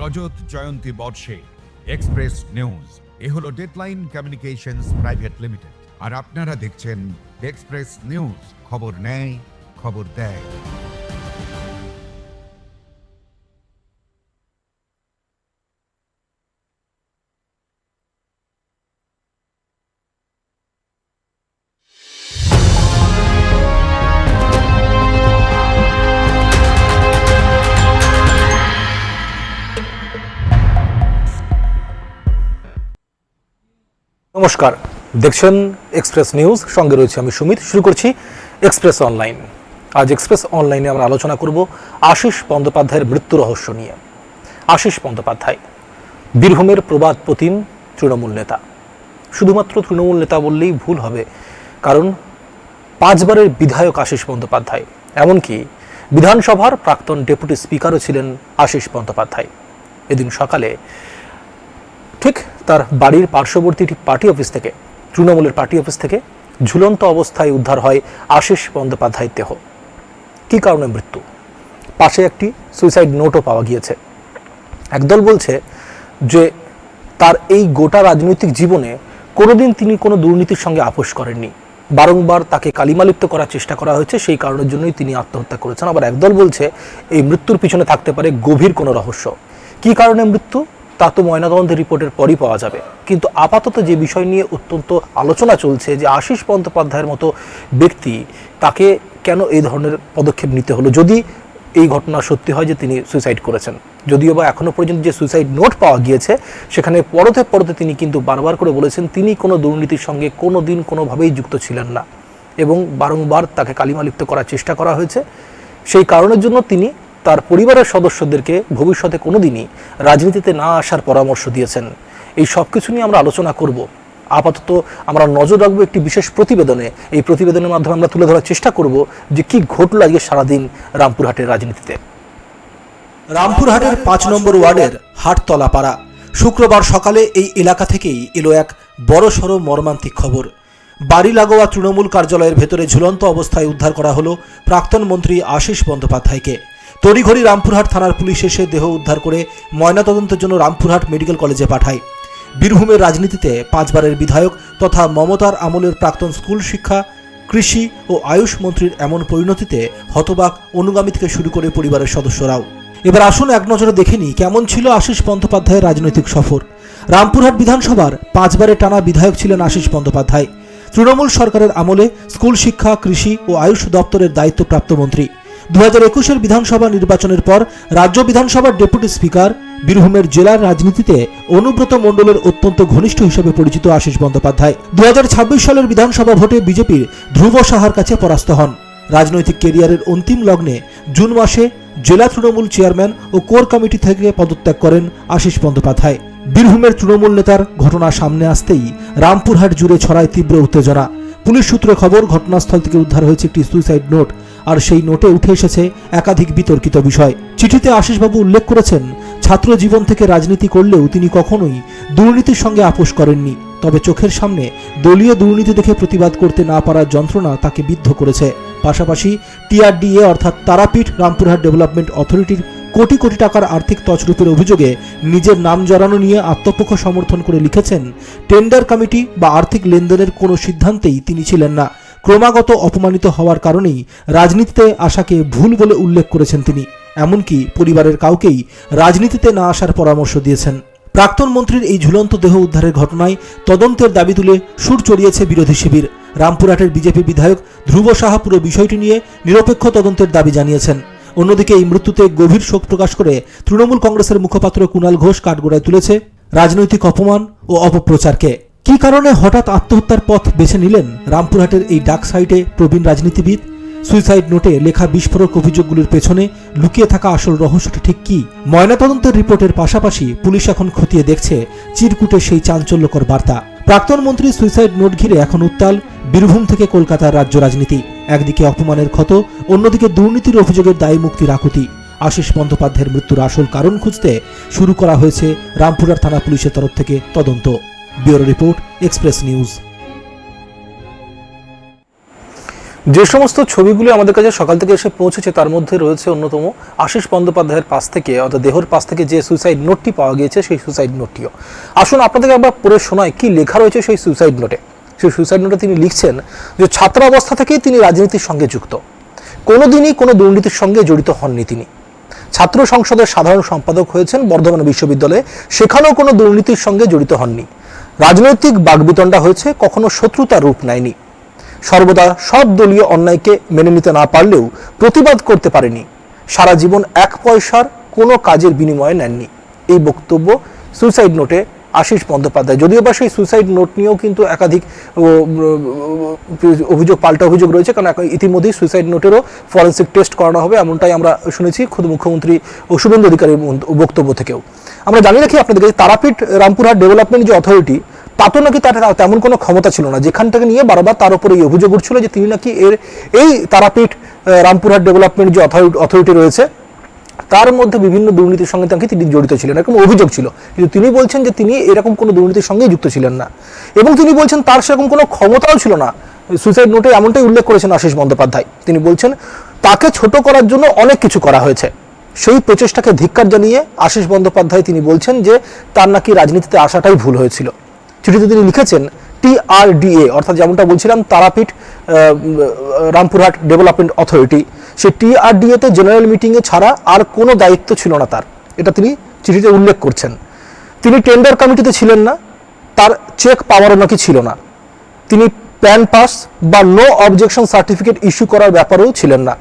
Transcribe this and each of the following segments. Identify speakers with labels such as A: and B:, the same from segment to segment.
A: রজত জয়ন্তী বর্ষে express news এ হলো deadline communications private limited, আর আপনারা দেখছেন এক্সপ্রেস নিউজ, খবর নেয়, খবর দেয়।
B: নমস্কার, দেখছেন এক্সপ্রেস নিউজ, সঙ্গে রয়েছে আমি সুমিত। শুরু করছি এক্সপ্রেস অনলাইন। আজ এক্সপ্রেস অনলাইনে আমরা আলোচনা করব আশিস বন্দ্যোপাধ্যায়ের মৃত্যু রহস্য নিয়ে। আশিস বন্দ্যোপাধ্যায় বীরভূমের প্রবাদ প্রতিম তৃণমূল নেতা। শুধুমাত্র তৃণমূল নেতা বললেই ভুল হবে, কারণ 5 বারের বিধায়ক আশিস বন্দ্যোপাধ্যায়, এমনকি বিধানসভার প্রাক্তন ডেপুটি স্পিকারও ছিলেন আশিস বন্দ্যোপাধ্যায়। এদিন সকালে ঠিক তার বাড়ির পার্শ্ববর্তী পার্টি অফিস থেকে, তৃণমূলের পার্টি অফিস থেকে ঝুলন্ত অবস্থায় উদ্ধার হয় আশিস বন্দ্যোপাধ্যায়ের দেহ। কী কারণে মৃত্যু? পাশে একটি সুইসাইড নোটও পাওয়া গিয়েছে। একদল বলছে যে তার এই গোটা রাজনৈতিক জীবনে কোনোদিন তিনি কোনো দুর্নীতির সঙ্গে আপোষ করেননি, বারংবার তাকে কালিমালিপ্ত করার চেষ্টা করা হয়েছে, সেই কারণের জন্যই তিনি আত্মহত্যা করেছেন। আবার একদল বলছে এই মৃত্যুর পিছনে থাকতে পারে গভীর কোনো রহস্য। কী কারণে মৃত্যু তা তো ময়নাতদন্তের রিপোর্টের পরই পাওয়া যাবে। কিন্তু আপাতত যে বিষয় নিয়ে অত্যন্ত আলোচনা চলছে যে আশিস বন্দ্যোপাধ্যায়ের মতো ব্যক্তি, তাকে কেন এই ধরনের পদক্ষেপ নিতে হলো, যদি এই ঘটনা সত্যি হয় যে তিনি সুইসাইড করেছেন। যদিও বা এখনও পর্যন্ত যে সুইসাইড নোট পাওয়া গিয়েছে সেখানে পরতে পরতে তিনি কিন্তু বারবার করে বলেছেন তিনি কোনো দুর্নীতির সঙ্গে কোনো দিন কোনোভাবেই যুক্ত ছিলেন না, এবং বারংবার তাকে কালিমালিপ্ত করার চেষ্টা করা হয়েছে। সেই কারণের জন্য তিনি তার পরিবারের সদস্যদেরকে ভবিষ্যতে কোনোদিনই রাজনীতিতে না আসার পরামর্শ দিয়েছেন। এই সব কিছু নিয়ে আমরা আলোচনা করব। আপাতত আমরা নজর রাখবো একটি বিশেষ প্রতিবেদনে। এই প্রতিবেদনের মাধ্যমে আমরা তুলে ধরার চেষ্টা করব যে কি ঘটল আজকে সারাদিন রামপুরহাটের রাজনীতিতে। রামপুরহাটের 5 নম্বর ওয়ার্ডের হাটতলা পাড়া। শুক্রবার সকালে এই এলাকা থেকেই এলো এক বড়সড় মর্মান্তিক খবর। বাড়ি লাগোয়া তৃণমূল কার্যালয়ের ভেতরে ঝুলন্ত অবস্থায় উদ্ধার করা হলো প্রাক্তন মন্ত্রী আশিস বন্দ্যোপাধ্যায়কে। তড়িঘড়ি রামপুরহাট থানার পুলিশ এসে দেহ উদ্ধার করে ময়নাতদন্তের জন্য রামপুরহাট মেডিকেল কলেজে পাঠায়। বীরভূমের রাজনীতিতে 5 বারের বিধায়ক তথা মমতার আমলের প্রাক্তন স্কুল শিক্ষা, কৃষি ও আয়ুষ মন্ত্রীর এমন পরিণতিতে হতবাক অনুগামী থেকে শুরু করে পরিবারের সদস্যরাও। এবার আসুন এক নজরে দেখে নিই কেমন ছিল আশিস বন্দ্যোপাধ্যায়ের রাজনৈতিক সফর। রামপুরহাট বিধানসভার 5 বারের টানা বিধায়ক ছিলেন আশিস বন্দ্যোপাধ্যায়। তৃণমূল সরকারের আমলে স্কুল শিক্ষা, কৃষি ও আয়ুষ দপ্তরের দায়িত্বপ্রাপ্ত মন্ত্রী। 2021 বিধানসভা নির্বাচনের পর রাজ্য বিধানসভার ডেপুটি স্পিকার, বীরভূমের জেলার রাজনীতিতে অনুব্রত মণ্ডলের অত্যন্ত ঘনিষ্ঠ হিসেবে পরিচিত আশিস বন্দ্যোপাধ্যায় 2026 সালের বিধানসভা ভোটে বিজেপির ধ্রুব সাহার কাছে পরাস্ত হন। রাজনৈতিক কেরিয়ারের অন্তিম লগ্নে জুন মাসে জেলা তৃণমূল চেয়ারম্যান ও কোর কমিটি থেকে পদত্যাগ করেন আশিস বন্দ্যোপাধ্যায়। বীরভূমের তৃণমূল নেতার ঘটনা সামনে আসতেই রামপুরহাট জুড়ে ছড়ায় তীব্র উত্তেজনা। পুলিশ সূত্রে খবর, ঘটনাস্থল থেকে উদ্ধার হয়েছে একটি সুইসাইড নোট, আর সেই নোটে উঠে এসেছে একাধিক বিতর্কিত বিষয়। চিঠিতে আশিসবাবু উল্লেখ করেছেন, ছাত্র জীবন থেকে রাজনীতি করলেও তিনি কখনোই দুর্নীতির সঙ্গে আপোষ করেননি। তবে চোখের সামনে দলীয় দুর্নীতি দেখে প্রতিবাদ করতে না পারার যন্ত্রণা তাকে বিদ্ধ করেছে। পাশাপাশি টিআরডিএ অর্থাৎ তারাপীঠ রামপুরহাট ডেভেলপমেন্ট অথরিটির কোটি কোটি টাকার আর্থিক তছরূপের অভিযোগে নিজের নাম জড়ানো নিয়ে আত্মপক্ষ সমর্থন করে লিখেছেন, টেন্ডার কমিটি বা আর্থিক লেনদেনের কোনো সিদ্ধান্তেই তিনি ছিলেন না। ক্রমাগত অপমানিত হওয়ার কারণেই রাজনীতিতে আসাকে ভুল বলে উল্লেখ করেছেন তিনি। এমনকি পরিবারের কাউকেই রাজনীতিতে না আসার পরামর্শ দিয়েছেন। প্রাক্তন মন্ত্রীর এই ঝুলন্ত দেহ উদ্ধারের ঘটনায় তদন্তের দাবি তুলে সুর চড়িয়েছে বিরোধী শিবির। রামপুরহাটের বিজেপি বিধায়ক ধ্রুব সাহা পুরো বিষয়টি নিয়ে নিরপেক্ষ তদন্তের দাবি জানিয়েছেন। অন্যদিকে এই মৃত্যুতে গভীর শোক প্রকাশ করে তৃণমূল কংগ্রেসের মুখপাত্র কুণাল ঘোষ কাঠগড়ায় তুলেছে রাজনৈতিক অপমান ও অপপ্রচারকে। কী কারণে হঠাৎ আত্মহত্যার পথ বেছে নিলেন রামপুরহাটের এই ডার্ক সাইডে প্রবীণ রাজনীতিবিদ? সুইসাইড নোটে লেখা বিস্ফোরক অভিযোগগুলির পেছনে লুকিয়ে থাকা আসল রহস্যটি ঠিক কি? ময়নাতদন্তের রিপোর্টের পাশাপাশি পুলিশ এখন খতিয়ে দেখছে চিরকুটে সেই চাঞ্চল্যকর বার্তা। প্রাক্তন মন্ত্রী সুইসাইড নোট ঘিরে এখন উত্তাল বীরভূম থেকে কলকাতার রাজ্য রাজনীতি। একদিকে অপমানের ক্ষত, অন্যদিকে দুর্নীতির অভিযোগের দায়ী মুক্তির আকুতি। আশিস বন্দ্যোপাধ্যায়ের মৃত্যুর আসল কারণ খুঁজতে শুরু করা হয়েছে রামপুরহাট থানা পুলিশের তরফ থেকে তদন্ত। Bureau report, express news. যে সমস্ত ছবিগুলি আমাদের কাছে সকাল থেকে এসে পৌঁছেছে তার মধ্যে রয়েছে অন্যতম আশিস বন্দ্যোপাধ্যায়ের পাশ থেকে অর্থাৎ দেহর পাশ থেকে যে সুইসাইড নোটটি পাওয়া গিয়েছে সেই সুইসাইড নোটটিও। আসুন আপনাদেরকে একবার পড়ে শোনায় কি লেখা রয়েছে সেই সুইসাইড নোটে। সেই সুইসাইড নোটে তিনি লিখছেন যে ছাত্রাবস্থা থেকেই তিনি রাজনীতির সঙ্গে যুক্ত, কোনোদিনই কোনো দুর্নীতির সঙ্গে জড়িত হননি তিনি। ছাত্র সংসদের সাধারণ সম্পাদক হয়েছেন বর্ধমান বিশ্ববিদ্যালয়ে, সেখানেও কোনো দুর্নীতির সঙ্গে জড়িত হননি। রাজনৈতিক বাগবিতণ্ডা হয়েছে, কখনো শত্রুতার রূপ নেয়নি। সর্বদা সব দলীয় অন্যায়কে মেনে নিতে না পারলেও প্রতিবাদ করতে পারেনি। সারা জীবন এক পয়সার কোনো কাজের বিনিময়ে নেননি। এই বক্তব্য সুইসাইড নোটে আশিস বন্দ্যোপাধ্যায়। যদিও বা সেই সুইসাইড নোট নিয়েও কিন্তু একাধিক অভিযোগ, পাল্টা অভিযোগ রয়েছে, কারণ ইতিমধ্যেই সুইসাইড নোটেরও ফরেন্সিক টেস্ট করানো হবে, এমনটাই আমরা শুনেছি খুদ মুখ্যমন্ত্রী শুভেন্দু অধিকারীর বক্তব্য থেকেও। আমরা জানি রাখি আপনাদেরকে, তারাপীঠ রামপুরহাট ডেভেলপমেন্ট যে অথরিটি, তা তো নাকি তার তেমন কোনো ক্ষমতা ছিল না, যেখান থেকে নিয়ে বারবার তার উপরে এই অভিযোগ উঠছিল যে তিনি নাকি এই তারাপীঠ রামপুরহাট ডেভেলপমেন্ট যে অথরিটি রয়েছে তার মধ্যে বিভিন্ন দুর্নীতির সঙ্গে তাকে তিনি জড়িত ছিলেন, এরকম অভিযোগ ছিল। কিন্তু তিনি বলছেন যে তিনি এরকম কোনো দুর্নীতির সঙ্গে যুক্ত ছিলেন না, এবং তিনি বলছেন তার সেরকম কোনো ক্ষমতাও ছিল না। সুইসাইড নোটে এমনটাই উল্লেখ করেছেন আশিস বন্দ্যোপাধ্যায়। তিনি বলছেন তাকে ছোট করার জন্য অনেক কিছু করা হয়েছে, সেই প্রচেষ্টাকে ধিক্কার জানিয়ে আশিস বন্দ্যোপাধ্যায় তিনি বলছেন যে তার নাকি রাজনীতিতে আসাটাই ভুল হয়েছিল। চিঠিতে তিনি লিখেছেন TRDA, অর্থাৎ যেমনটা বলছিলাম তারাপীঠ রামপুরহাট ডেভেলপমেন্ট অথরিটি, সেই TRDA-তে জেনারেল মিটিংয়ে ছাড়া আর কোনো দায়িত্ব ছিল না তার, এটা তিনি চিঠিতে উল্লেখ করছেন। তিনি টেন্ডার কমিটিতে ছিলেন না, তার চেক পাওয়ারও নাকি ছিল না। তিনি প্যান পাস বা নো অবজেকশন সার্টিফিকেট ইস্যু করার ব্যাপারেও ছিলেন না।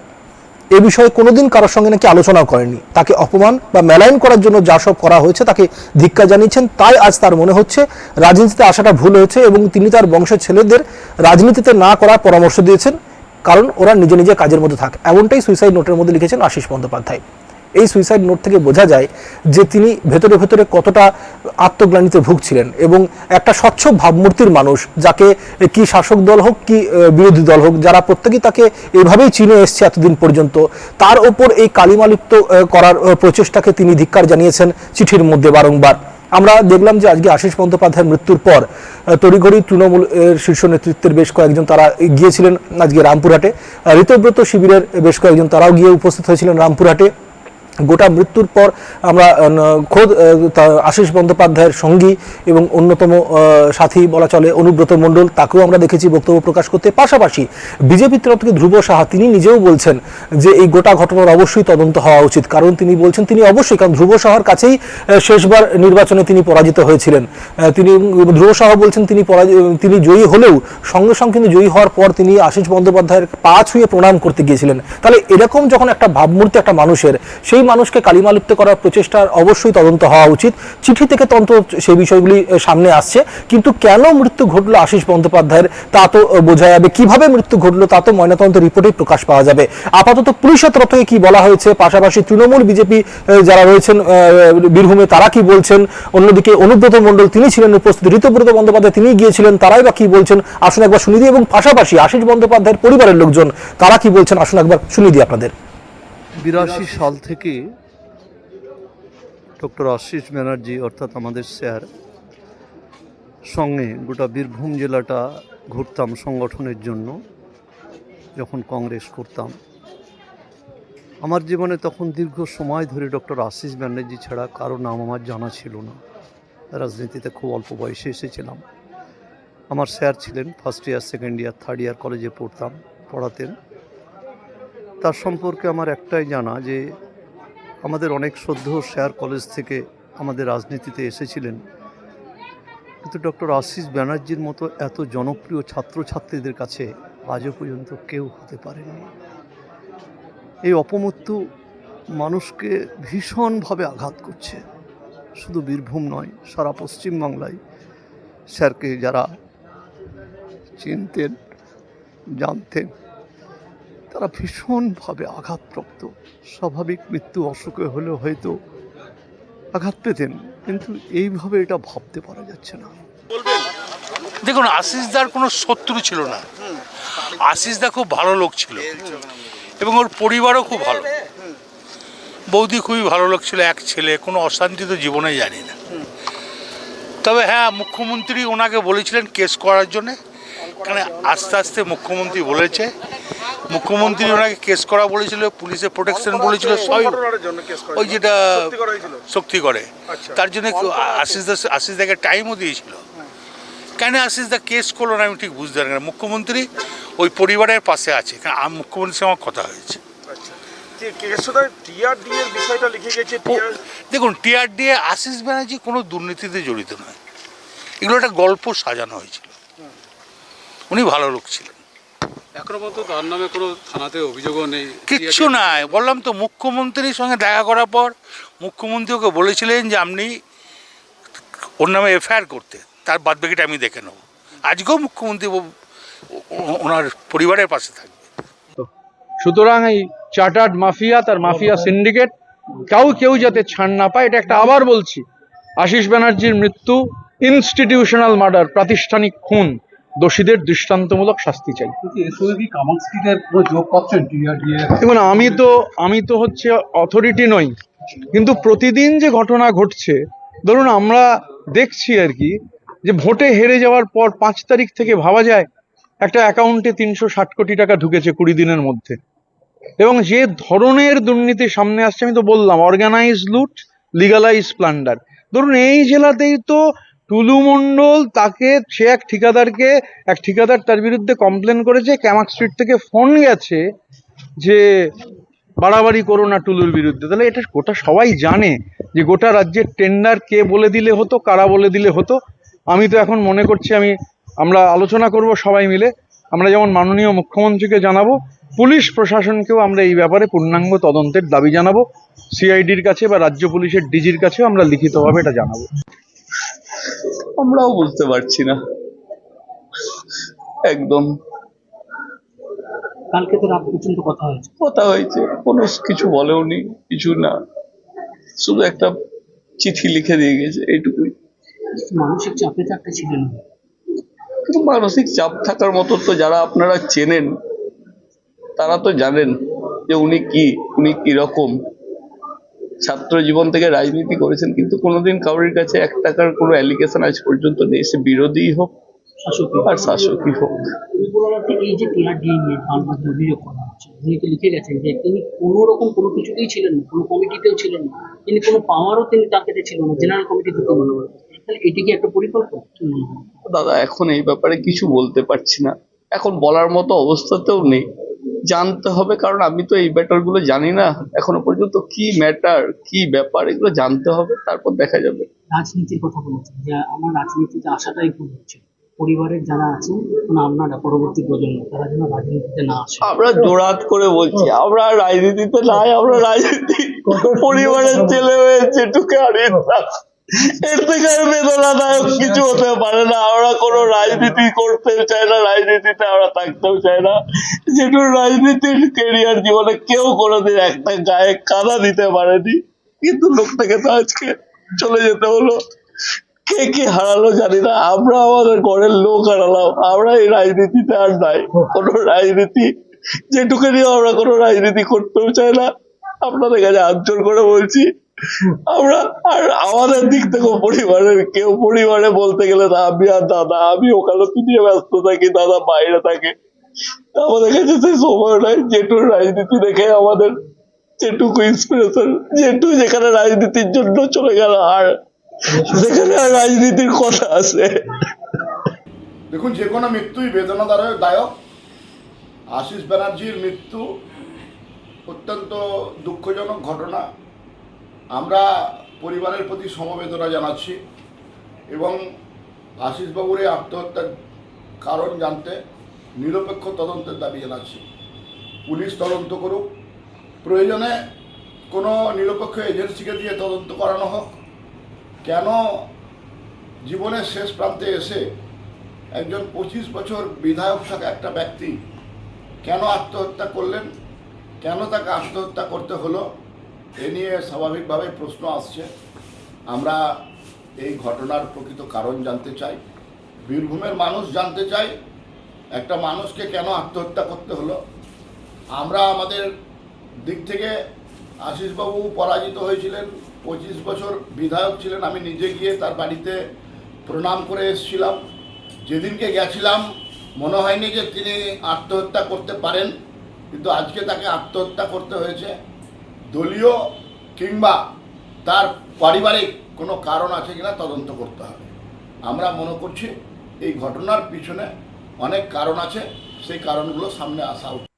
B: এ বিষয়ে কোনোদিন কারোর সঙ্গে নাকি আলোচনাও করেনি। তাকে অপমান বা মেলাইন করার জন্য যা সব করা হয়েছে তাকে ধিক্কার জানিয়েছেন। তাই আজ তার মনে হচ্ছে রাজনীতিতে আসাটা ভুল হয়েছে, এবং তিনি তার বংশের ছেলেদের রাজনীতিতে না করার পরামর্শ দিয়েছেন, কারণ ওরা নিজে নিজে কাজের মধ্যে থাকে। এমনটাই সুইসাইড নোটের মধ্যে লিখেছেন আশিস বন্দ্যোপাধ্যায়। এই সুইসাইড নোট থেকে বোঝা যায় যে তিনি ভেতরে ভেতরে কতটা আত্মগ্লানিতে ভুগছিলেন, এবং একটা স্বচ্ছ ভাবমূর্তির মানুষ, যাকে কি শাসক দল হোক কি বিরোধী দল হোক, যারা প্রত্যেকেই তাকে এভাবেই চিনে এসছে এতদিন পর্যন্ত, তার ওপর এই কালিমালিপ্ত করার প্রচেষ্টাকে তিনি ধিক্কার জানিয়েছেন চিঠির মধ্যে বারংবার। আমরা দেখলাম যে আজকে আশিস বন্দ্যোপাধ্যায়ের মৃত্যুর পর তড়িঘড়ি তৃণমূলের শীর্ষ নেতৃত্বের বেশ কয়েকজন তারা গিয়েছিলেন আজকে রামপুরহাটে। ঋতব্রত শিবিরের বেশ কয়েকজন তারাও গিয়ে উপস্থিত হয়েছিলেন রামপুরহাটে। গোটা মৃত্যুর পর আমরা খোদ আশিস বন্দ্যোপাধ্যায়ের সঙ্গী এবং অন্যতম সাথী বলা চলে অনুব্রত মণ্ডল, তাকেও আমরা দেখেছি বক্তব্য প্রকাশ করতে। পাশাপাশি বিজেপির তরফ থেকে ধ্রুব সাহা তিনি নিজেও বলছেন যে এই গোটা ঘটনার অবশ্যই তদন্ত হওয়া উচিত, কারণ তিনি বলছেন তিনি অবশ্যই, কারণ ধ্রুব সাহার কাছেই শেষবার নির্বাচনে তিনি পরাজিত হয়েছিলেন। ধ্রুব সাহা বলছেন তিনি জয়ী হলেও সঙ্গে সঙ্গে কিন্তু জয়ী হওয়ার পর তিনি আশিস বন্দ্যোপাধ্যায়ের পা ছুঁয়ে প্রণাম করতে গিয়েছিলেন। তাহলে এরকম যখন একটা ভাবমূর্তি একটা মানুষের, সেই মানুষকে কালিমালিপ্ত করার প্রচেষ্টার অবশ্যই তদন্ত হওয়া উচিত। চিঠি থেকে তদন্ত সেই বিষয়গুলি সামনে আসছে, কিন্তু কেন মৃত্যু ঘটলো আশিস বন্দ্যোপাধ্যায়ের তা তো বোঝা যাবে, কিভাবে মৃত্যু ঘটলো তা তো ময়নাতদন্ত রিপোর্টেই প্রকাশ পাওয়া যাবে। আপাতত পুলিশের তরফ থেকে কি বলা হয়েছে, পাশাপাশি তৃণমূল বিজেপি যারা রয়েছেন বীরভূমে তারা কি বলছেন, অন্যদিকে অনুব্রত মণ্ডল তিনি ছিলেন উপস্থিত, ঋতব্রত বন্দ্যোপাধ্যায় তিনি গিয়েছিলেন, তারাই বা কি বলছেন আসুন একবার শুনে দিই। এবং পাশাপাশি আশিস বন্দ্যোপাধ্যায়ের পরিবারের লোকজন তারা কি বলছেন আসুন একবার শুনে দিই আপনাদের।
C: 82 সাল থেকে ডক্টর আশিস ব্যানার্জি অর্থাৎ আমাদের স্যার সঙ্গে গোটা বীরভূম জেলাটা ঘুরতাম সংগঠনের জন্য, যখন কংগ্রেস করতাম। আমার জীবনে তখন দীর্ঘ সময় ধরে ডক্টর আশিস ব্যানার্জি ছাড়া কারো নাম আমার জানা ছিল না। রাজনীতিতে খুব অল্প বয়সে এসেছিলাম। আমার স্যার ছিলেন first year, second year, third year কলেজে পড়াতেন। তার সম্পর্কে আমার একটাই জানা যে আমাদের অনেক শ্রদ্ধেয় স্যার কলেজ থেকে আমাদের রাজনীতিতে এসেছিলেন, কিন্তু ডক্টর আশিস ব্যানার্জির মতো এত জনপ্রিয় ছাত্রছাত্রীদের কাছে আজও পর্যন্ত কেউ হতে পারেনি। এই অপমৃত্যু মানুষকে ভীষণভাবে আঘাত করছে, শুধু বীরভূম নয়, সারা পশ্চিমবাংলায়। স্যারকে যারা চিনতেন জানতেন তারা ভীষণভাবে আঘাতপ্রাপ্ত। স্বাভাবিক মৃত্যু অসুখে হলেও হয়তো আঘাত পেতেন, কিন্তু এইভাবে এটা ভাবতে পারা যাচ্ছে না।
D: দেখুন, আশিসদার কোনো শত্রু ছিল না। আশিসদা খুব ভালো লোক ছিল এবং ওর পরিবারও খুব ভালো। বৌদি খুবই ভালো লোক ছিল, এক ছেলে, কোনো অশান্তি তো জীবনে জানি না। তবে হ্যাঁ, মুখ্যমন্ত্রী ওনাকে বলেছিলেন কেস করার জন্যে, কারণ আস্তে আস্তে মুখ্যমন্ত্রী বলেছে মুখ্যমন্ত্রী ওনাকে কেস করা বলেছিল, পুলিশের প্রোটেকশন বলেছিল, সবই ওই যেটা শক্তি করে তার জন্য আশিস দাকে টাইমও দিয়েছিল। কেন আশিস দা কেস করলো না আমি ঠিক বুঝতে পারি না। মুখ্যমন্ত্রী ওই পরিবারের পাশে আছে, কারণ মুখ্যমন্ত্রীর সঙ্গে কথা হয়েছে। দেখুন, টিআরডি আশিস ব্যানার্জি কোনো দুর্নীতিতে জড়িত নয়, এগুলো একটা গল্প সাজানো হয়েছিল। উনি ভালো লোক ছিলেন,
E: এখনো পর্যন্ত তার নামে কোনো থানাতে অভিযোগও নেই,
D: কিচ্ছু নাই। বললাম তো, মুখ্যমন্ত্রীর সঙ্গে দেখা করার পর মুখ্যমন্ত্রী ওকে বলেছিলেন যে আপনি ওর নামে এফআইআর করতে, তার বাদ বাকিটা আমি দেখে নেব। আজকেও মুখ্যমন্ত্রী ওনার পরিবারের পাশে থাকবে।
F: সুতরাং এই চার্টার্ড মাফিয়া, তার মাফিয়া সিন্ডিকেট, কেউ যাতে ছাড় না পায়, এটা একটা, আবার বলছি, আশিস ব্যানার্জির মৃত্যু ইনস্টিটিউশনাল মার্ডার, প্রাতিষ্ঠানিক খুন, দোষীদের দৃষ্টান্তমূলক শাস্তি চাই। দেখুন, আমি তো হচ্ছে অথরিটি নই, কিন্তু প্রতিদিন যে ঘটনা ঘটছে, ধরুন আমরা দেখছি আর কি, যে ভোটে হেরে যাওয়ার পর 5 তারিখ থেকে ভাবা যায় একটা অ্যাকাউন্টে 360 কোটি টাকা ঢুকেছে 20 দিনের মধ্যে। এবং যে ধরনের দুর্নীতি সামনে আসছে, আমি তো বললাম, অর্গানাইজ লুট, লিগালাইজ প্লান্ডার। ধরুন এই জেলাতেই তো টুলু মণ্ডল, সে এক ঠিকাদার তার বিরুদ্ধে কমপ্লেন করেছে, ক্যামাক স্ট্রিট থেকে ফোন গেছে যে বাড়াবাড়ি করো না টুলুর বিরুদ্ধে। তাহলে এটা গোটা সবাই জানে যে গোটা রাজ্যের টেন্ডার কে বলে দিলে হতো, কারা বলে দিলে হতো। আমি তো এখন মনে করছি আমরা আলোচনা করব সবাই মিলে, আমরা যেমন মাননীয় মুখ্যমন্ত্রীকে জানাবো, পুলিশ প্রশাসনকেও আমরা এই ব্যাপারে পূর্ণাঙ্গ তদন্তের দাবি জানাবো, সিআইডির কাছে বা রাজ্য পুলিশের ডিজির কাছেও আমরা লিখিতভাবে এটা জানাবো।
G: আমরাও বুঝতে পারছি না একদম।
H: কালকে তো রাত পর্যন্ত কথা
G: হয়েছে, কোনো কিছু বলেওনি, কিছু না, শুধু একটা চিঠি লিখে দিয়ে গেছে, এইটুকুই।
H: মানসিক চাপে থাকতে ছিলেন,
G: কিন্তু মানসিক চাপ থাকার মতো তো যারা আপনারা চেনেন তারা তো জানেন যে উনি কিরকম ছাত্র জীবন থেকে রাজনীতি করেছেন, কিন্তু কোনোদিন কারোর কাছে 1 টাকার কোনো অ্যালিগেশন আজ পর্যন্ত নেই, সে বিরোধী হোক আর শাসকই হোক।
H: এই যে টিআরডি নিয়ে অভিযোগ করা হচ্ছে, উনি তো লিখে গেছেন যে তিনি কোনো রকম কোনো কিছুতেই ছিলেন না, কোনো কমিটিতেও ছিলেন না, তিনি কোনো পাওয়ারও তার কাছে ছিল না, জেনারেল কমিটিতে মনে হয়। তাহলে এটি কি একটা পরিকল্পনা?
G: দাদা, এখন এই ব্যাপারে কিছু বলতে পারছি না, এখন বলার মতো অবস্থাতেও নেই, জানতে হবে, কারণ আমি তো এই ব্যাপারগুলো জানি না এখনো পর্যন্ত, কি ম্যাটার, কি ব্যাপার, এগুলো জানতে হবে, তারপর দেখা যাবে।
H: রাজনীতির কথা বলেছেন যে আমার রাজনীতিতে আসাটাই ভুল হচ্ছে, পরিবারের যারা আছেন, আপনারা পরবর্তী প্রজন্ম, তারা যেন রাজনীতিতে না আসে।
G: আমরা জোরাত করে বলছি, আমরা রাজনীতিতে নাই, আমরা রাজনীতি পরিবারের ছেলে হয়ে যেটুকু হারিয়েছিলাম, এর থেকে আর বেদনাদায়ক কিছু হতে পারে না। আমরা কোনো রাজনীতি করতেও চাই না, রাজনীতিতে আমরা থাকতেও চাই না। যেটু রাজনীতির কেরিয়ার জীবনে কেউ কোনোদিন একটা গায়ে কাদা দিতে পারেনি, কিন্তু লোকটাকে তো আজকে চলে যেতে হলো। কে হারালো জানি না, আমরা আমাদের ঘরের লোক হারালাম। আমরা এই রাজনীতিতে আর নাই, কোনো রাজনীতি যেটুকু নিয়ে আমরা কোনো রাজনীতি করতেও চাই না। আপনাদের কাছে হাত জোর করে বলছি, আমরা আর আমাদের দিক থেকে পরিবারে বলতে গেলে আমি আর দাদা, আমি ওকালতি নিয়ে ব্যস্ত থাকি, দাদা বাইরে থাকে, আমাদের কাছে সেই সময় নয়। যেটুকু রাজনীতি দেখে আমাদের যেটুকু ইন্সপিরেশন, যেখানে রাজনীতির জন্য চলে গেল, আর সেখানে আর রাজনীতির কথা আছে।
I: দেখুন, যে কোনো মৃত্যুই বেদনাদায়ক। আশিস ব্যানার্জির মৃত্যু অত্যন্ত দুঃখজনক ঘটনা। আমরা পরিবারের প্রতি সমবেদনা জানাচ্ছি এবং আশিসবাবুর এই আত্মহত্যার কারণ জানতে নিরপেক্ষ তদন্তের দাবি জানাচ্ছি। পুলিশ তদন্ত করুক, প্রয়োজনে কোনো নিরপেক্ষ এজেন্সিকে দিয়ে তদন্ত করানো হোক। কেন জীবনের শেষ প্রান্তে এসে একজন 25 বছর বিধায়ক থাকা একটা ব্যক্তি কেন আত্মহত্যা করলেন, কেন তাকে আত্মহত্যা করতে হলো, এ নিয়ে স্বাভাবিকভাবে প্রশ্ন আসছে। আমরা এই ঘটনার প্রকৃত কারণ জানতে চাই, বীরভূমের মানুষ জানতে চাই একটা মানুষকে কেন আত্মহত্যা করতে হলো। আমরা আমাদের দিক থেকে আশিসবাবু পরাজিত হয়েছিলেন, 25 বছর বিধায়ক ছিলেন। আমি নিজে গিয়ে তার বাড়িতে প্রণাম করে এসেছিলাম। যেদিনকে গেছিলাম মনে হয়নি যে তিনি আত্মহত্যা করতে পারেন। কিন্তু আজকে তাকে আত্মহত্যা করতে হয়েছে। দলীয় কিংবা তার পারিবারিক কোনো কারণ আছে কিনা তদন্ত করতে হবে। আমরা মনে করছি এই ঘটনার পিছনে অনেক কারণ আছে, সেই কারণগুলো সামনে আসা উচিত।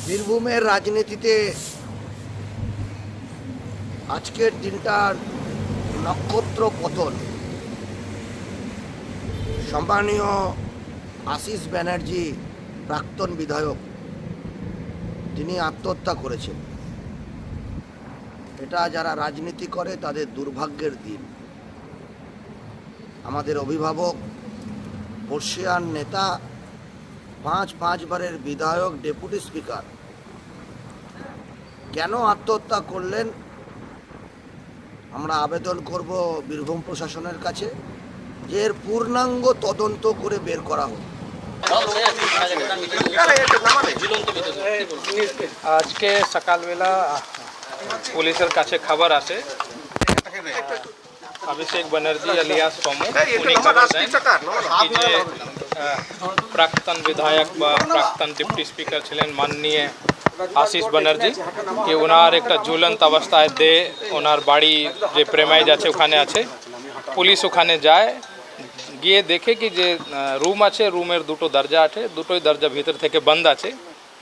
J: বীরভূমের রাজনীতিতে আজকের দিনটার নক্ষত্র পতন। সম্মানীয় আশিস ব্যানার্জি, প্রাক্তন বিধায়ক, তিনি আত্মহত্যা করেছেন। এটা যারা রাজনীতি করে তাদের দুর্ভাগ্যের দিন। আমাদের অভিভাবক, বর্ষিয়ান নেতা, পাঁচবারের বিধায়ক, ডেপুটি স্পিকার কেন আত্মহত্যা করলেন? আমরা আবেদন করব বীরভূম প্রশাসনের কাছে যে এর পূর্ণাঙ্গ তদন্ত করে বের করা হোক।
K: আজকে সকালবেলা পুলিশের কাছে খবর আসে অভিষেক ব্যানার্জি আলিয়াস সোমু উনি খবর দেন কি যে প্রাক্তন বিধায়ক বা প্রাক্তন ডিপ্টি স্পিকার ছিলেন মাননীয় আশিস ব্যানার্জি, কি ওনার একটা ঝুলন্ত অবস্থায় দেহ ওনার বাড়ি যে প্রেমাইজ আছে ওখানে আছে। পুলিশ ওখানে যায়, গিয়ে দেখে কি যে রুম আছে, রুমের দুটো দরজা আছে, দুটোই দরজা ভিতর থেকে বন্ধ আছে।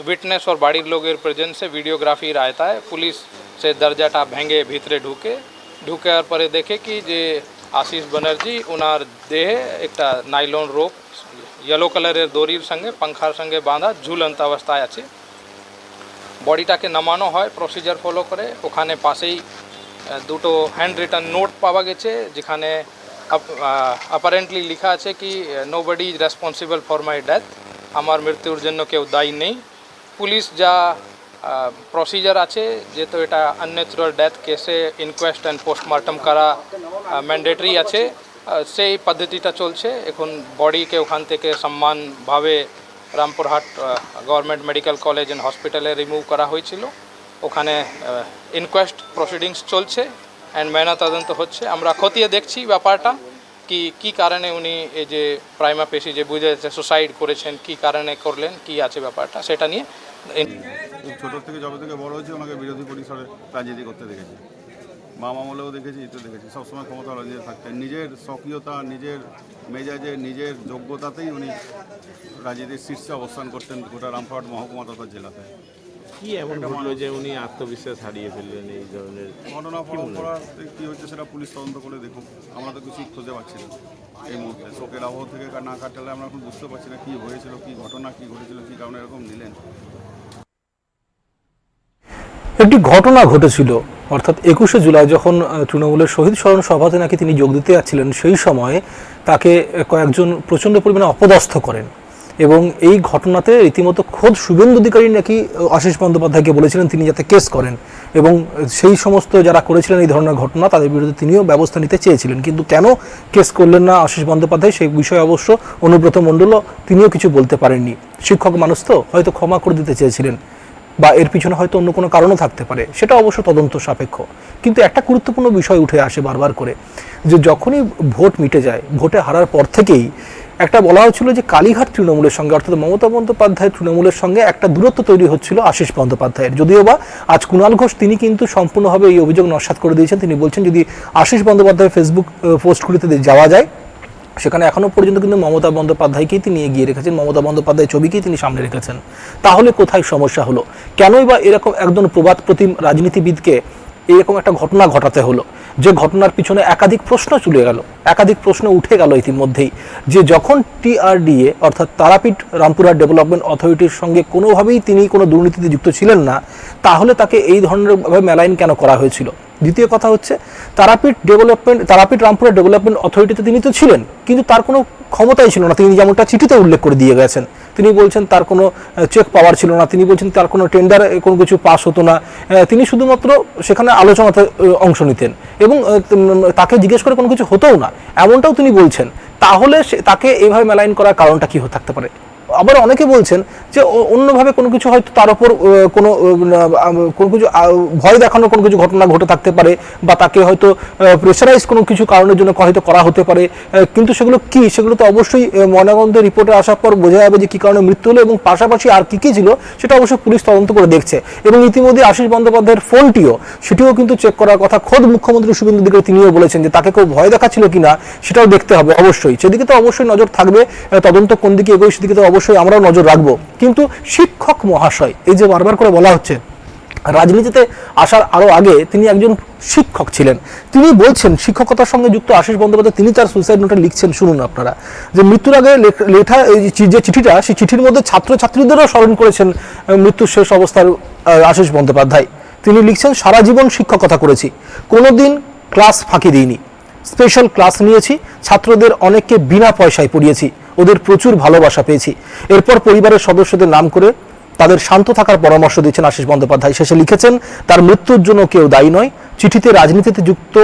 K: विटनेस और बाड़ीर लोगेर प्रेजेंस से वीडियोग्राफी रहता है। पुलिस से दरजाटा भेंगे भीतरे ढुके परे देखे कि जे आशीष बनर्जी उनार देहे एक नाइलन रोप येलो कलर दड़िर संगे पंखार संगे बाँधा झुलंत अवस्थाय आछे। बडिटाके नामानो हय प्रसिजार फलो करे। ओखाने पासेई दुटो हैंड रिटन नोट पावा गेछे जेखाने अपारेंटली लिखा आछे कि nobody is responsible for my death, आमार मृत्युर जन्य केउ दायी नेই। पुलिस जा प्रसिजार आछे जेहेतु एटा अननेचुरल डेथ केसे इनकोয়েস্ট एंड पोस्टमार्टम करा मैंडेटरी आछे, सेई पद्धतिटा चलछे। एखन बडिके ओखान थेके सम्मान भावे Rampurhat government medical college and हस्पिटाले रिमुव करा हयेछिलो। ओखाने इनकोয়েস্ট प्रसिडिंग्स चलछे एंड मयनातदন্ত হচ্ছে। আমরা খতিয়ে দেখছি ব্যাপারটা কি কারণে উনি এই যে প্রাইমা পেশি যে বুঝে যাচ্ছে সুসাইড করেছেন, কি কারণে করলেন, কি আছে ব্যাপারটা সেটা নিয়ে।
L: ছোট থেকে যবে থেকে বড় হয়েছে ওনাকে বিরোধী পরিসরে রাজনীতি করতে দেখেছি, মা মামলেও দেখেছি, তো দেখেছি সবসময় ক্ষমতা রাজনীতি থাকতেন। নিজের স্বকীয়তা, নিজের মেজাজে, নিজের যোগ্যতাতেই উনি রাজনীতির শীর্ষে অবস্থান করতেন গোটা রামপুরহাট মহকুমা তথা জেলাতে।
M: কি এমন ঘটলো যে উনি আত্মবিশ্বাস হারিয়ে ফেললেন? এই ধরনের
L: ঘটনা পরম্পরাতে কী হচ্ছে সেটা পুলিশ তদন্ত করে দেখুক। আমরা তো কিছুই খুঁজে পাচ্ছি না এই মুহূর্তে। শোকের আবহ থেকে না কাটালে আমরা এখন বুঝতে পারছি না কী হয়েছিল, কী ঘটনা, কী ঘটেছিল, কী কারণে এরকম নিলেন।
B: একটি ঘটনা ঘটেছিল, অর্থাৎ 21শে জুলাই যখন তৃণমূলের শহীদ স্মরণ সভাতে নাকি তিনি যোগ দিতে যাচ্ছিলেন, সেই সময় তাকে কয়েকজন প্রচণ্ড পরিমাণে অপদস্থ করেন এবং এই ঘটনাতে রীতিমতো খোদ শুভেন্দু অধিকারী নাকি আশিস বন্দ্যোপাধ্যায়কে বলেছিলেন তিনি যাতে কেস করেন এবং সেই সমস্ত যারা করেছিলেন এই ধরনের ঘটনা তাদের বিরুদ্ধে তিনিও ব্যবস্থা নিতে চেয়েছিলেন। কিন্তু কেন কেস করলেন না আশিস বন্দ্যোপাধ্যায় সেই বিষয়ে অবশ্য অনুব্রত মণ্ডলও তিনিও কিছু বলতে পারেননি। শিক্ষক মানুষ তো হয়তো ক্ষমা করে দিতে চেয়েছিলেন বা এর পিছনে হয়তো অন্য কোনো কারণও থাকতে পারে, সেটা অবশ্য তদন্ত সাপেক্ষ। কিন্তু একটা গুরুত্বপূর্ণ বিষয় উঠে আসে বারবার করে যে যখনই ভোট মিটে যায়, ভোটে হারার পর থেকেই একটা বলা হচ্ছিল যে কালীঘাট তৃণমূলের সঙ্গে অর্থাৎ মমতা বন্দ্যোপাধ্যায়ের তৃণমূলের সঙ্গে একটা দূরত্ব তৈরি হচ্ছিল আশিস বন্দ্যোপাধ্যায়ের। যদিও বা আজ কুণাল ঘোষ তিনি কিন্তু সম্পূর্ণভাবে এই অভিযোগ নস্যাৎ করে দিয়েছেন। তিনি বলছেন যদি আশিস বন্দ্যোপাধ্যায়ের ফেসবুক পোস্টগুলিতে যাওয়া যায় সেখানে এখনো পর্যন্ত কিন্তু মমতা বন্দ্যোপাধ্যায়কেই তিনি এগিয়ে রেখেছেন, মমতা বন্দ্যোপাধ্যায়ের ছবিকেই তিনি সামনে রেখেছেন। তাহলে কোথায় সমস্যা হলো? কেনই বা এরকম একজন প্রবাদ প্রতিম রাজনীতিবিদকে এরকম একটা ঘটনা ঘটাতে হলো, যে ঘটনার পিছনে একাধিক প্রশ্ন চলে গেল, একাধিক প্রশ্ন উঠে গেল ইতিমধ্যেই, যে যখন টিআরডিএ অর্থাৎ তারাপীঠ রামপুরহাট ডেভেলপমেন্ট অথরিটির সঙ্গে কোনোভাবেই তিনি কোনো দুর্নীতিতে যুক্ত ছিলেন না, তাহলে তাকে এই ধরনের মেলাইন কেন করা হয়েছিল? দ্বিতীয় কথা হচ্ছে তারাপীঠ রামপুরহাট ডেভেলপমেন্ট অথরিটিতে তিনি তো ছিলেন কিন্তু তার কোনো ক্ষমতাই ছিল না। তিনি যেমনটা চিঠিতে উল্লেখ করে দিয়ে গেছেন, তিনি বলছেন তার কোনো চেক পাওয়ার ছিল না, তিনি বলছেন তার কোনো টেন্ডার কোনো কিছু পাস হতো না, তিনি শুধুমাত্র সেখানে আলোচনাতে অংশ নিতেন এবং তাকে জিজ্ঞেস করে কোনো কিছু হতোও না, এমনটাও তিনি বলছেন। তাহলে তাকে এইভাবে মেলাইন করার কারণটা কি থাকতে পারে? আবার অনেকে বলছেন যে অন্যভাবে কোনো কিছু হয়তো তার উপর কোনো কিছু ভয় দেখানোর কোনো কিছু ঘটনা ঘটে থাকতে পারে, বা তাকে হয়তো প্রেশারাইজ কোনো কিছু কারণের জন্য হয়তো করা হতে পারে, কিন্তু সেগুলো কি, সেগুলো তো অবশ্যই ময়নাতদন্তের রিপোর্টে আসার পর বোঝা যাবে যে কী কারণে মৃত্যু হলো, এবং পাশাপাশি আর কী কী ছিল সেটা অবশ্যই পুলিশ তদন্ত করে দেখছে। এবং ইতিমধ্যে আশিস বন্দ্যোপাধ্যায়ের সেটিও কিন্তু চেক করার কথা খোদ মুখ্যমন্ত্রী শুভেন্দু অধিকারী তিনিও বলেছেন যে তাকে কেউ ভয় দেখাচ্ছিল কিনা সেটাও দেখতে হবে অবশ্যই, সেদিকে তো অবশ্যই নজর থাকবে। তদন্ত কোন দিকে এগোয় সেদিকে তো অবশ্যই আমরাও নজর রাখবো। কিন্তু শিক্ষক মহাশয়, এই যে বারবার করে বলা হচ্ছে, রাজনীতিতে আসার আরো আগে তিনি একজন শিক্ষক ছিলেন। তিনি বলছেন শিক্ষকতার সঙ্গে যুক্ত আশিস বন্দ্যোপাধ্যায় তিনি তার সুইসাইড নোটে লিখছেন, শুনুন আপনারা, যে মৃত্যুর আগে লেখা যে চিঠিটা, সেই চিঠির মধ্যে ছাত্রছাত্রীদেরও স্মরণ করেছেন মৃত্যুর শেষ অবস্থার আশিস বন্দ্যোপাধ্যায়। তিনি লিখছেন, সারা জীবন শিক্ষকতা করেছি, কোনোদিন ক্লাস ফাঁকি দিইনি, স্পেশাল ক্লাস নিয়েছি, ছাত্রদের অনেককে বিনা পয়সায় পড়িয়েছি, ওদের প্রচুর ভালোবাসা পেয়েছি। এরপর পরিবারের সদস্যদের নাম করে তাদের শান্ত থাকার পরামর্শ দিচ্ছেন আশিস বন্দ্যোপাধ্যায়। শেষে লিখেছেন, তার মৃত্যুর জন্য কেউ দায়ী নয়। চিঠিতে রাজনীতিতে যুক্ত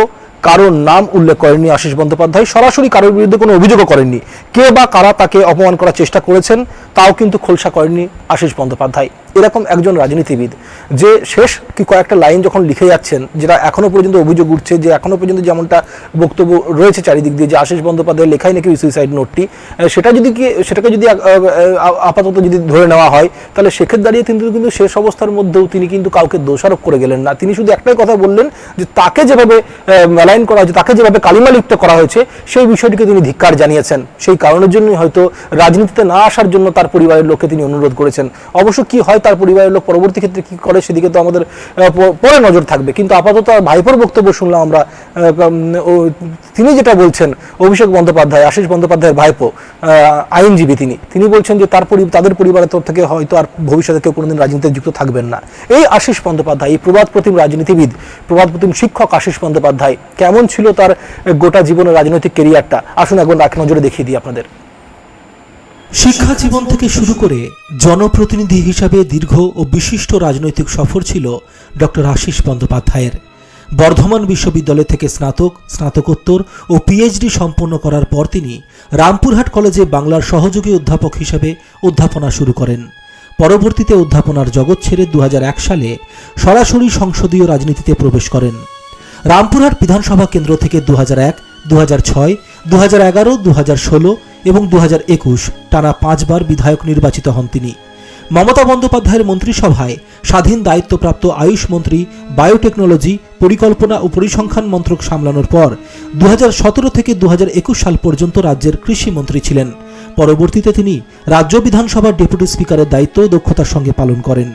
B: কারোর নাম উল্লেখ করেননি আশিস বন্দ্যোপাধ্যায়, সরাসরি কারোর বিরুদ্ধে কোনো অভিযোগও করেননি। কে বা কারা তাকে অপমান করার চেষ্টা করেছেন তাও কিন্তু খোলসা করেননি আশিস বন্দ্যোপাধ্যায়। এরকম একজন রাজনীতিবিদ যে শেষ কয়েকটা লাইন যখন লিখে যাচ্ছেন, যেটা এখনো পর্যন্ত অভিযোগ উঠছে, যে এখনো পর্যন্ত যেমনটা বক্তব্য রয়েছে চারিদিক দিয়ে যে আশিস বন্দ্যোপাধ্যায় লেখাই নাকি সুইসাইড নোটটি, সেটাকে যদি আপাতত যদি ধরে নেওয়া হয়, তাহলে সেক্ষেত্রে দাঁড়িয়ে কিন্তু শেষ অবস্থার মধ্যেও তিনি কিন্তু কাউকে দোষারোপ করে গেলেন না। তিনি শুধু একটাই কথা বললেন যে তাকে যেভাবে মেলাইন করা হয়েছে, তাকে যেভাবে কালিমালিপ্ত করা হয়েছে, সেই বিষয়টিকে তিনি ধিক্কার জানিয়েছেন। সেই কারণের জন্যই হয়তো রাজনীতিতে না আসার জন্য তার পরিবারের লোককে তিনি অনুরোধ করেছেন। অবশ্য কি হয় তার পরিবারের লোক পরবর্তী ক্ষেত্রে কি করে সেদিকে তো আমাদের পরে নজর থাকবে। কিন্তু আপাতত ভাইপোর বক্তব্য শুনলাম আমরা, তিনি যেটা বলছেন, অভিষেক বন্দ্যোপাধ্যায়, আশিস বন্দ্যোপাধ্যায়ের ভাইপো, আইনজীবী, তিনি বলছেন যে তাদের পরিবারের তরফ থেকে হয়তো আর ভবিষ্যতে কেউ কোনোদিন রাজনীতিতে যুক্ত থাকবেন না। এই আশিস বন্দ্যোপাধ্যায়, এই প্রবাদ প্রতিম রাজনীতিবিদ, প্রবাদ প্রতিম শিক্ষক আশিস বন্দ্যোপাধ্যায়, কেমন ছিল তার গোটা জীবনের রাজনৈতিক কেরিয়ারটা, আসুন একবার এক নজরে দেখিয়ে দিই আপনাদের।
N: শিক্ষা জীবন থেকে শুরু করে জনপ্রতিনিধি হিসাবে দীর্ঘ ও বিশিষ্ট রাজনৈতিক সফর ছিল ডক্টর আশিস বন্দ্যোপাধ্যায়ের। বর্ধমান বিশ্ববিদ্যালয় থেকে স্নাতকোত্তর ও পিএইচডি সম্পন্ন করার পর তিনি রামপুরহাট কলেজে বাংলার সহযোগী অধ্যাপক হিসাবে অধ্যাপনা শুরু করেন। পরবর্তীতে অধ্যাপনার জগৎ ছেড়ে 2001 সালে সরাসরি সংসদীয় রাজনীতিতে প্রবেশ করেন। রামপুরহাট বিধানসভা কেন্দ্র থেকে 2001, 2006, 2011, 2016 এবং 2021 টানা 5 বার বিধায়ক নির্বাচিত হন তিনি। মমতা বন্দ্যোপাধ্যায়ের মন্ত্রিসভায় স্বাধীন দায়িত্বপ্রাপ্ত আয়ুষ মন্ত্রী, বায়োটেকনোলজি, পরিকল্পনা ও পরিসংখ্যান মন্ত্রক সামলানোর পর 2017 থেকে 2021 সাল পর্যন্ত রাজ্যের কৃষিমন্ত্রী ছিলেন। পরবর্তীতে তিনি রাজ্য বিধানসভার ডেপুটি স্পিকারের দায়িত্ব দক্ষতার সঙ্গে পালন করেন।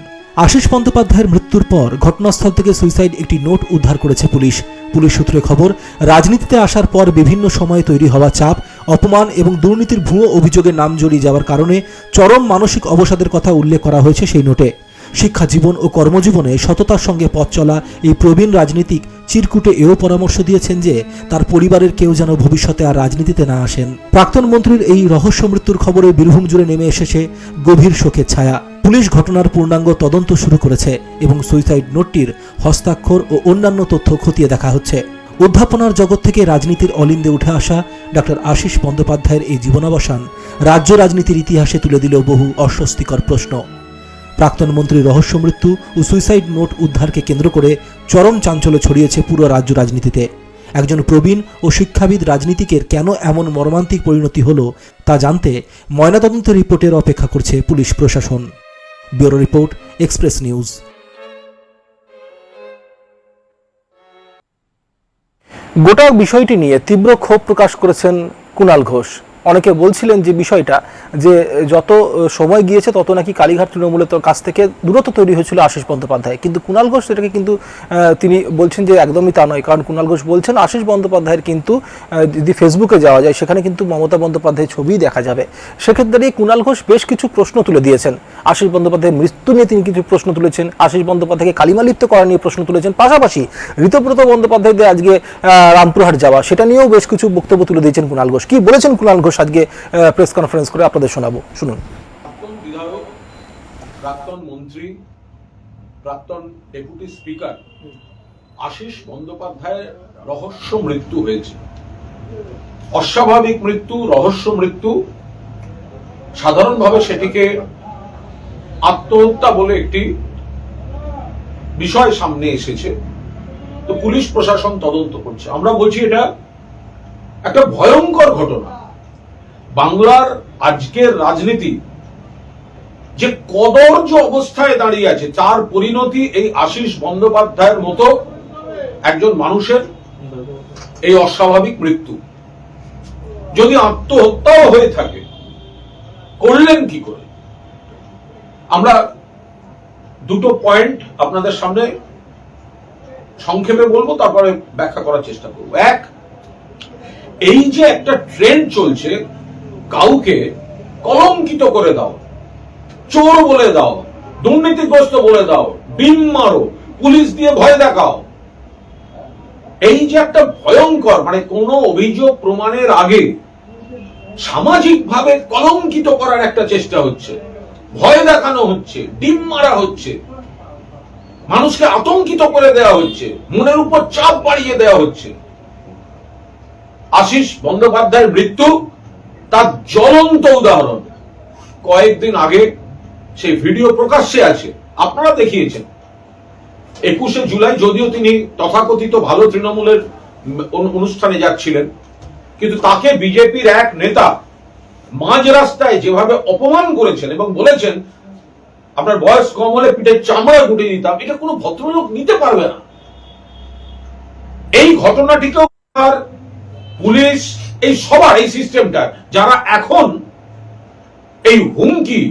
N: আশিস বন্দ্যোপাধ্যায়ের মৃত্যুর পর ঘটনাস্থল থেকে সুইসাইড একটি নোট উদ্ধার করেছে পুলিশ। পুলিশ সূত্রে খবর, রাজনীতিতে আসার পর বিভিন্ন সময়ে তৈরি হওয়া চাপ, অপমান এবং দুর্নীতির ভুয়ো অভিযোগে নাম জড়িয়ে যাওয়ার কারণে চরম মানসিক অবসাদের কথা উল্লেখ করা হয়েছে সেই নোটে। শিক্ষা জীবন ও কর্মজীবনে সততার সঙ্গে পথ চলা এই প্রবীণ রাজনীতিক চিরকুটে এও পরামর্শ দিয়েছেন যে তার পরিবারের কেউ যেন ভবিষ্যতে আর রাজনীতিতে না আসেন। প্রাক্তন মন্ত্রীর এই রহস্য মৃত্যুর খবরে বীরভূম জুড়ে নেমে এসেছে গভীর শোকের ছায়া। পুলিশ ঘটনার পূর্ণাঙ্গ তদন্ত শুরু করেছে এবং সুইসাইড নোটটির হস্তাক্ষর ও অন্যান্য তথ্য খতিয়ে দেখা হচ্ছে। অধ্যাপনার জগৎ থেকে রাজনীতির অলিন্দে উঠে আসা ডক্টর আশিস বন্দ্যোপাধ্যায়ের এই জীবনাবসান রাজ্য রাজনীতির ইতিহাসে তুলে দিল বহু অস্বস্তিকর প্রশ্ন। প্রাক্তন মন্ত্রীর রহস্য মৃত্যু ও সুইসাইড নোট উদ্ধারকে কেন্দ্র করে চরম চাঞ্চল্য ছড়িয়েছে পুরো রাজ্য রাজনীতিতে। একজন প্রবীণ ও শিক্ষাবিদ রাজনীতিকের কেন এমন মর্মান্তিক পরিণতি হলো তা জানতে ময়নাতদন্তের রিপোর্টের অপেক্ষা করছে পুলিশ প্রশাসন। Bureau report, express news.
B: গোটা বিষয়টি নিয়ে তীব্র ক্ষোভ প্রকাশ করেছেন কুণাল ঘোষ। অনেকে বলছিলেন যে বিষয়টা যে যত সময় গিয়েছে তত নাকি কালীঘাট তৃণমূলের কাছ থেকে দূরত্ব তৈরি হয়েছিল আশিস বন্দ্যোপাধ্যায়, কিন্তু কুণাল ঘোষ সেটাকে কিন্তু তিনি বলছেন যে একদমই তা নয়। কারণ কুণাল ঘোষ বলছেন আশিস বন্দ্যোপাধ্যায়ের কিন্তু যদি ফেসবুকে যাওয়া যায় সেখানে কিন্তু মমতা বন্দ্যোপাধ্যায়ের ছবিই দেখা যাবে। সেক্ষেত্রে কুণাল ঘোষ বেশ কিছু প্রশ্ন তুলে দিয়েছেন। আশিস বন্দ্যোপাধ্যায়ের মৃত্যু নিয়ে তিনি কিছু প্রশ্ন তুলেছেন, আশিস বন্দ্যোপাধ্যায়কে কালিমালিপ্ত করা নিয়ে প্রশ্ন তুলেছেন, পাশাপাশি ঋতব্রত বন্দ্যোপাধ্যায়দের আজকে রামপুরহাট যাওয়া সেটা নিয়েও বেশ কিছু বক্তব্য তুলে দিয়েছেন কুণাল ঘোষ। কি বলেছেন কুণাল ঘোষ আজকে প্রেস কনফারেন্স করে আপনাদের শোনাবো, শুনুন।
O: প্রাক্তন বিধায়ক, প্রাক্তন মন্ত্রী, প্রাক্তন ডেপুটি স্পিকার আশিস বন্দ্যোপাধ্যায়ের রহস্য মৃত্যু হয়েছে। অস্বাভাবিক মৃত্যু, রহস্য মৃত্যু। সাধারণভাবে সেটিকে আত্মহত্যা বলে একটি বিষয় সামনে এসেছে। তো পুলিশ প্রশাসন তদন্ত করছে। আমরা বলছি এটা একটা ভয়ঙ্কর ঘটনা। বাংলার আজকের রাজনীতি যে কদর্য অবস্থায় দাঁড়িয়ে আছে, তার পরিণতি এই আশিস বন্দ্যোপাধ্যায়ের মতো একজন মানুষের এই অস্বাভাবিক মৃত্যু। যদি আত্মহত্যাও হয়ে থাকে, করলেন কি করে? আমরা দুটো পয়েন্ট আপনাদের সামনে সংক্ষেপে বলবো, তারপরে ব্যাখ্যা করার চেষ্টা করবো। এক, এই যে একটা ট্রেন্ড চলছে, কাউকে কলঙ্কিত করে দাও, চোর বলে দাও, দুর্নীতিগ্রস্ত বলে দাও, ডিম মারো, পুলিশ দিয়ে ভয় দেখাও, এই যে একটা ভয়ঙ্কর, মানে কোনো অভিযোগ প্রমাণের আগে সামাজিকভাবে কলঙ্কিত করার একটা চেষ্টা হচ্ছে, ভয় দেখানো হচ্ছে, ডিম মারা হচ্ছে, মানুষকে আতঙ্কিত করে দেওয়া হচ্ছে, মনের উপর চাপ বাড়িয়ে দেওয়া হচ্ছে। আশিস বন্দ্যোপাধ্যায়ের মৃত্যু তার জ্বলন্ত উদাহরণ। কয়েকদিন আগে সেই ভিডিও প্রকাশ্যে আছে, আপনারা দেখিয়েছেন। 21শে জুলাই যদিও তিনি তথাকথিত ভালো তৃণমূলের অনুষ্ঠানে যাচ্ছিলেন, কিন্তু তাকে বিজেপির এক নেতা মাঝ রাস্তায় যেভাবে অপমান করেছেন এবং বলেছেন আপনার বয়স কম হলে পিঠের চামড়া গুটে দিতাম, এটা কোনো ভদ্রলোক নিতে পারবে না। এই ঘটনাটিকেও পুলিশ, এই সবার, এই সিস্টেমটা, যারা এখন এই হুমকি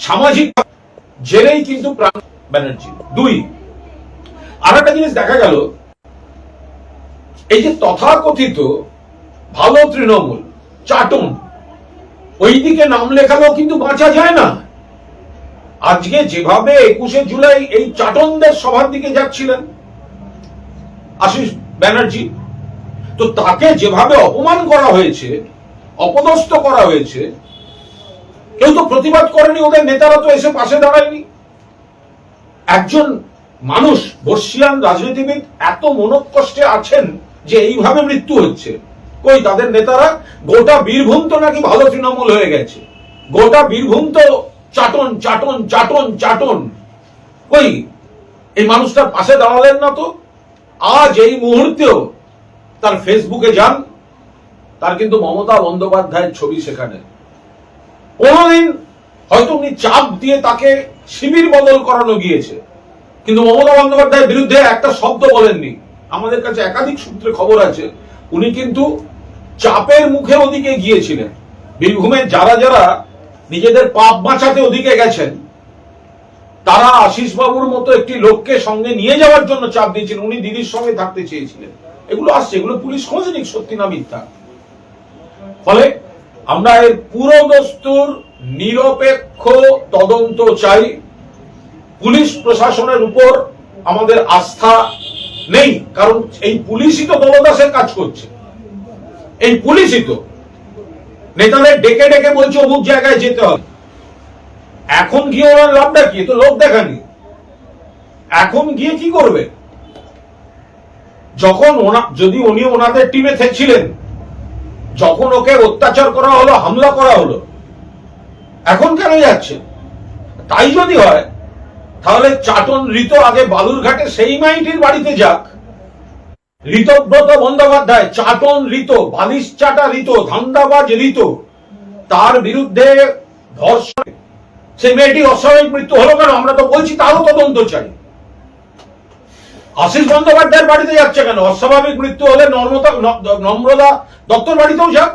O: সামাজিক জেনেই কিন্তু প্রাণ ব্যানার্জি। দুই, আর একটা জিনিস দেখা গেল, এই যে তথাকথিত ভালো তৃণমূল চাটন, ওইদিকে নাম লেখালেও কিন্তু বাঁচা যায় না। আজকে যেভাবে 21শে জুলাই এই চাটনদের সভার দিকে যাচ্ছিলেন আশিস ব্যানার্জি, তো তাকে যেভাবে অপমান করা হয়েছে, অপদস্থ করা হয়েছে, কেউ তো প্রতিবাদ করেনি, ওদের নেতারা তো এসে পাশে দাঁড়ায়নি। একজন মানুষ, বর্ষিয়ান রাজনীতিবিদ এত মনোকষ্টে আছেন যে এইভাবে মৃত্যু হচ্ছে, কই তাদের নেতারা? গোটা বীরভূম তো নাকি ভালো তৃণমূল হয়ে গেছে, গোটা বীরভূম তো চাটন চাটন চাটন চাটন, কই এই মানুষটার পাশে দাঁড়ালেন না? তো আজ এই মুহূর্তেও তার ফেসবুকে যান, তার কিন্তু মমতা বন্দ্যোপাধ্যায়ের ছবি সেখানে। কোনদিন হয়তো উনি চাপ দিয়ে তাকে শিবির বদল করানো গিয়েছে, কিন্তু মমতা বন্দ্যোপাধ্যায়ের বিরুদ্ধে একটা শব্দ বলেননি। আমাদের কাছে একাধিক সূত্রে খবর আছে উনি কিন্তু চাপের মুখে ওদিকে গিয়েছিলেন। বীরভূমের যারা যারা নিজেদের পাপ বাঁচাতে ওদিকে গেছেন, তারা আশিস বাবুর মতো একটি লোককে সঙ্গে নিয়ে যাওয়ার জন্য চাপ দিয়েছিলেন। উনি দিদির সঙ্গে থাকতে চেয়েছিলেন। এগুলো আসছে, এগুলো পুলিশ খোঁজ নিক সত্যি না মিথ্যা। ফলে আমরা এর পুরো দস্তুর নিরপেক্ষ তদন্ত চাই। পুলিশ প্রশাসনের উপর আমাদের আস্থা নেই, কারণ এই পুলিশই তো দলদাসের কাজ করছে। এই পুলিশই তো নেতাদের ডেকে ডেকে বলছে অমুক জায়গায় যেতে হবে। এখন গিয়ে ওনার লাভটা কি? তো লোক দেখানি। এখন গিয়ে কি করবে? যখন যদি উনি ওনাদের টিমে ছিলেন, যখন ওকে অত্যাচার করা হলো, হামলা করা হলো, এখন কেন যাচ্ছে? তাই যদি হয় তাহলে চাটন ঋত আগে বালুরঘাটে সেই মাইটির বাড়িতে যাক। ঋতব্রত বন্দ্যোপাধ্যায়, চাটন ঋত, বালিশ চাটা ঋত, ধান্দাবাজ ঋত, তার বিরুদ্ধে ধর্ষণ, সেই মেয়েটির অস্বাভাবিক মৃত্যু হলো কেন? আমরা তো বলছি তারও তদন্ত চাই। আশিস বন্দ্যোপাধ্যায়ের বাড়িতে যাচ্ছে কেন? অস্বাভাবিক মৃত্যু হলে নম্রতা দত্তর বাড়িতেও যাক,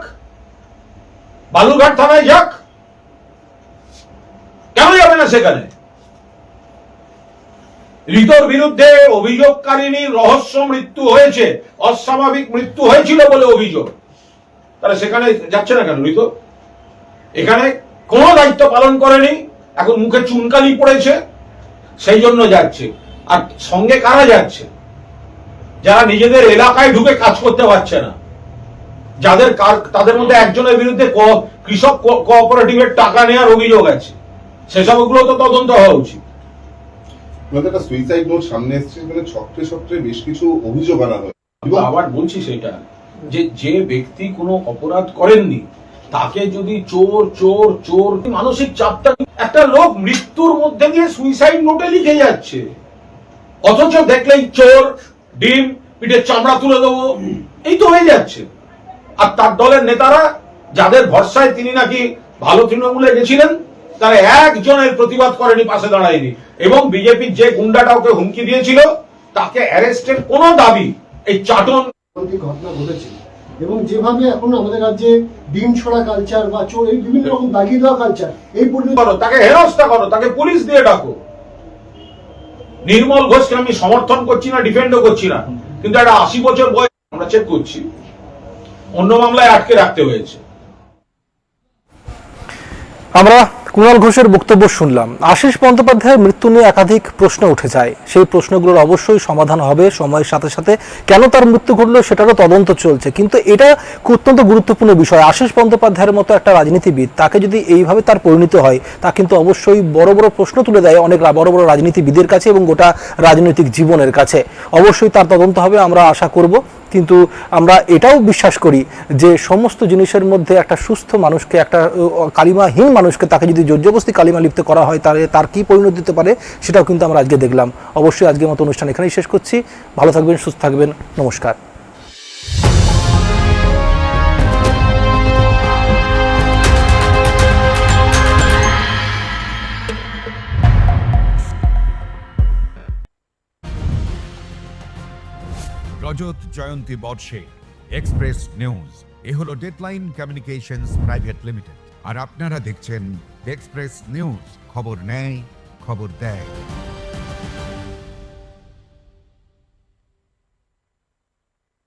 O: বালুরঘাট থানায় যাক, কেন যাবে না সেখানে? ঋতর বিরুদ্ধে অভিযোগকারিনীর রহস্য মৃত্যু হয়েছে, অস্বাভাবিক মৃত্যু হয়েছিল বলে অভিযোগ, তাহলে সেখানে যাচ্ছে না কেন ঋত? এখানে কোনো দায়িত্ব পালন করেনি, এখন মুখে চুনকালি পড়েছে, সেই জন্য যাচ্ছে। আর সঙ্গে কারা যাচ্ছে? যারা নিজেদের এলাকায় ঢুকে কাজ করতে পারছে না, তাদের মধ্যে একজনের বিরুদ্ধে কৃষক কোঅপারেটিভের টাকা নেওয়ার অভিযোগ আছে, সেসবগুলো তো তদন্ত হওয়া উচিত।
P: একটা সুইসাইড নোট সামনে এসেছে, মানে ছত্রে ছত্রে বেশ কিছু অভিযোগ আনা হয়।
O: আবার বলছি সেটা, যে ব্যক্তি কোনো অপরাধ করেননি, তাকে যদি চোর চোর চোর মানসিক চাপটা, একটা লোক মৃত্যুর মধ্যে দিয়ে সুইসাইড নোটে লিখে যাচ্ছে, অথচ দেখলেই চোর, ডিম, পিঠের চামড়া তুলে দেবো, এই তো হয়ে যাচ্ছে। আর তার দলের নেতারা যাদের ভরসায় তিনি নাকি ভালো তৃণমূলে গেছিলেন, তারা একজনের প্রতিবাদ করেনি, পাশে দাঁড়ায়নি। এবং বিজেপির যে গুন্ডাটা ওকে হুমকি দিয়েছিল, তাকে অ্যারেস্টের কোনো দাবি এই চাটন
Q: ঘটনা ঘটেছে। এবং যেভাবে এখন আমাদের রাজ্যে ডিম ছড়া কালচার বা চোর, এই বিভিন্ন রকম দাগিয়ে দেওয়া কালচার, এই
O: করো, তাকে হেনস্থা করো, তাকে পুলিশ দিয়ে ডাকো। নির্মল ঘোষকে আমি সমর্থন করছি না, ডিফেন্ডও করছি না, কিন্তু একটা 80 বছর বয়স, আমরা চেক করছি, অন্য মামলায় আটকে রাখতে হয়েছে।
B: আমরা কুণাল ঘোষের বক্তব্য শুনলাম। আশিস বন্দ্যোপাধ্যায়ের মৃত্যু নিয়ে একাধিক প্রশ্ন উঠে যায়, সেই প্রশ্নগুলোর অবশ্যই সমাধান হবে সময়ের সাথে সাথে। কেন তার মৃত্যু ঘটলো সেটারও তদন্ত চলছে, কিন্তু এটা অত্যন্ত গুরুত্বপূর্ণ বিষয়। আশিস বন্দ্যোপাধ্যায়ের মতো একটা রাজনীতিবিদ, তাকে যদি এইভাবে তার পরিণত হয়, তা কিন্তু অবশ্যই বড় বড় প্রশ্ন তুলে দেয় অনেক বড় বড় রাজনীতিবিদের কাছে এবং গোটা রাজনৈতিক জীবনের কাছে। অবশ্যই তার তদন্ত হবে, আমরা আশা করব। কিন্তু আমরা এটাও বিশ্বাস করি যে সমস্ত জিনিসের মধ্যে একটা সুস্থ মানুষকে, একটা কালিমাহীন মানুষকে তাকে যদি জোরজবস্তি কালিমা লিপ্ত করা হয়, তাহলে তার কী পরিণতি দিতে পারে সেটাও কিন্তু আমরা আজকে দেখলাম। অবশ্যই আজকের মতো অনুষ্ঠান এখানেই শেষ করছি। ভালো থাকবেন, সুস্থ থাকবেন, নমস্কার।
A: রজত জয়ন্তী বর্ষে এক্সপ্রেস নিউজ, এ হলো ডেডলাইন কমিউনিকেশনস প্রাইভেট লিমিটেড, আর আপনারা দেখছেন এক্সপ্রেস নিউজ। খবর নেয়, খবর দেয়।